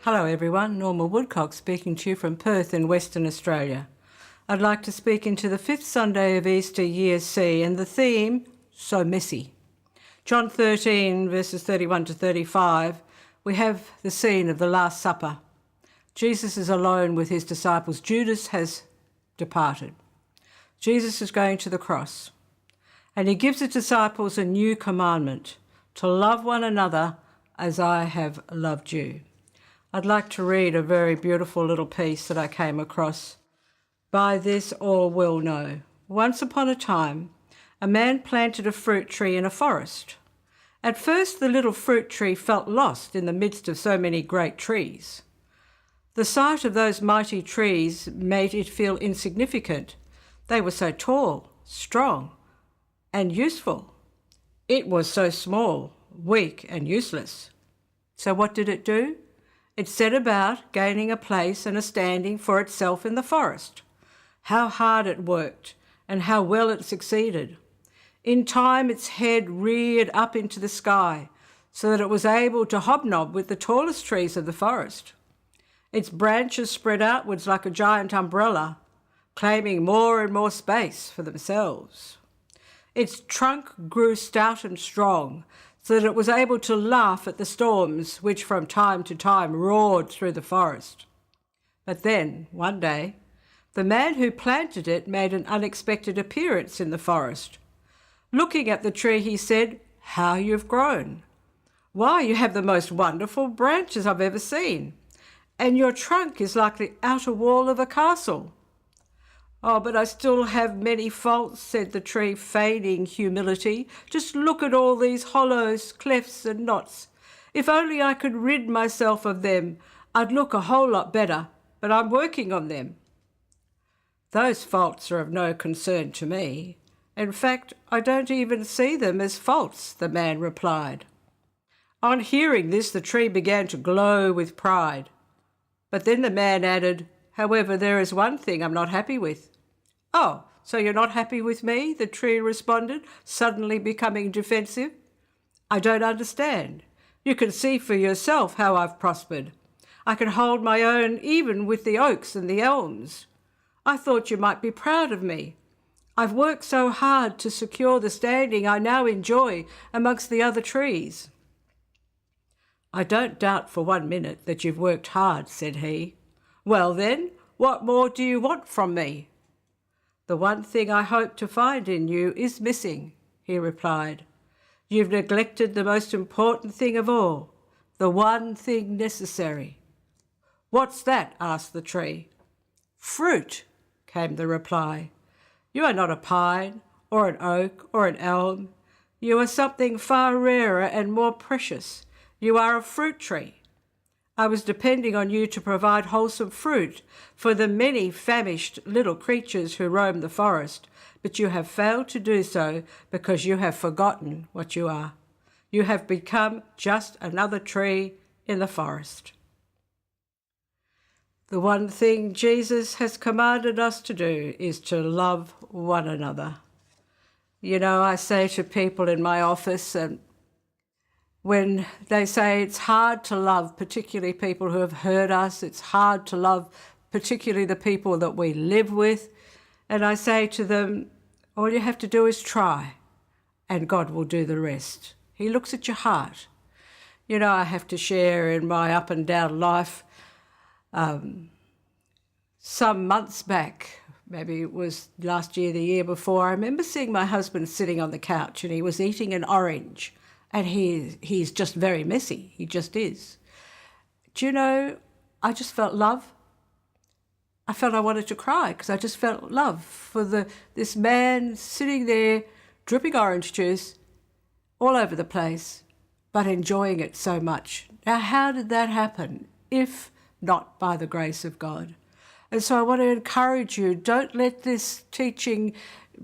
Hello everyone, Norma Woodcock speaking to you from Perth in Western Australia. I'd like to speak into the fifth Sunday of Easter, Year C, and the theme, So Messy. John 13 verses 31 to 35, we have the scene of the Last Supper. Jesus is alone with his disciples. Judas has departed. Jesus is going to the cross, and he gives his disciples a new commandment, to love one another as I have loved you. I'd like to read a very beautiful little piece that I came across. By this all will know. Once upon a time, a man planted a fruit tree in a forest. At first, the little fruit tree felt lost in the midst of so many great trees. The sight of those mighty trees made it feel insignificant. They were so tall, strong, and useful. It was so small, weak, and useless. So what did it do? It set about gaining a place and a standing for itself in the forest. How hard it worked, and how well it succeeded. In time, its head reared up into the sky, so that it was able to hobnob with the tallest trees of the forest. Its branches spread outwards like a giant umbrella, claiming more and more space for themselves. Its trunk grew stout and strong, so that it was able to laugh at the storms which from time to time roared through the forest. But then, one day, the man who planted it made an unexpected appearance in the forest. Looking at the tree, he said, "How you've grown! Why, you have the most wonderful branches I've ever seen, and your trunk is like the outer wall of a castle." "Oh, but I still have many faults," said the tree, feigning humility. "Just look at all these hollows, clefts and knots. If only I could rid myself of them, I'd look a whole lot better, but I'm working on them." "Those faults are of no concern to me. In fact, I don't even see them as faults," the man replied. On hearing this, the tree began to glow with pride. But then the man added, "However, there is one thing I'm not happy with." "Oh, so you're not happy with me?" the tree responded, suddenly becoming defensive. "I don't understand. You can see for yourself how I've prospered. I can hold my own even with the oaks and the elms. I thought you might be proud of me. I've worked so hard to secure the standing I now enjoy amongst the other trees." "I don't doubt for 1 minute that you've worked hard," said he. "Well then, what more do you want from me?" "The one thing I hope to find in you is missing," he replied. "You've neglected the most important thing of all, the one thing necessary." "What's that?" asked the tree. "Fruit," came the reply. "You are not a pine, or an oak, or an elm. You are something far rarer and more precious. You are a fruit tree. I was depending on you to provide wholesome fruit for the many famished little creatures who roam the forest, but you have failed to do so because you have forgotten what you are. You have become just another tree in the forest." The one thing Jesus has commanded us to do is to love one another. You know, I say to people in my office, and when they say it's hard to love, particularly people who have hurt us, it's hard to love particularly the people that we live with, and I say to them, all you have to do is try, and God will do the rest. He looks at your heart. You know, I have to share in my up and down life. Some months back, maybe it was last year, the year before, I remember seeing my husband sitting on the couch and he was eating an orange, and he's just very messy. He just is. Do you know, I just felt love. I felt I wanted to cry because I just felt love for this man sitting there dripping orange juice all over the place, but enjoying it so much. Now, how did that happen if not by the grace of God? And so I want to encourage you, don't let this teaching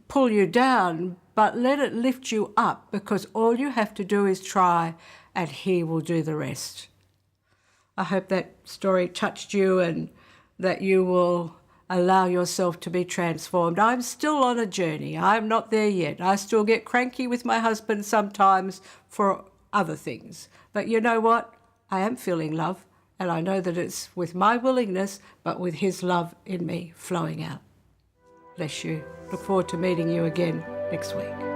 pull you down, but let it lift you up, because all you have to do is try and He will do the rest. I hope that story touched you and that you will allow yourself to be transformed. I'm still on a journey. I'm not there yet. I still get cranky with my husband sometimes for other things. But you know what? I am feeling love. And I know that it's with my willingness, but with his love in me flowing out. Bless you. Look forward to meeting you again next week.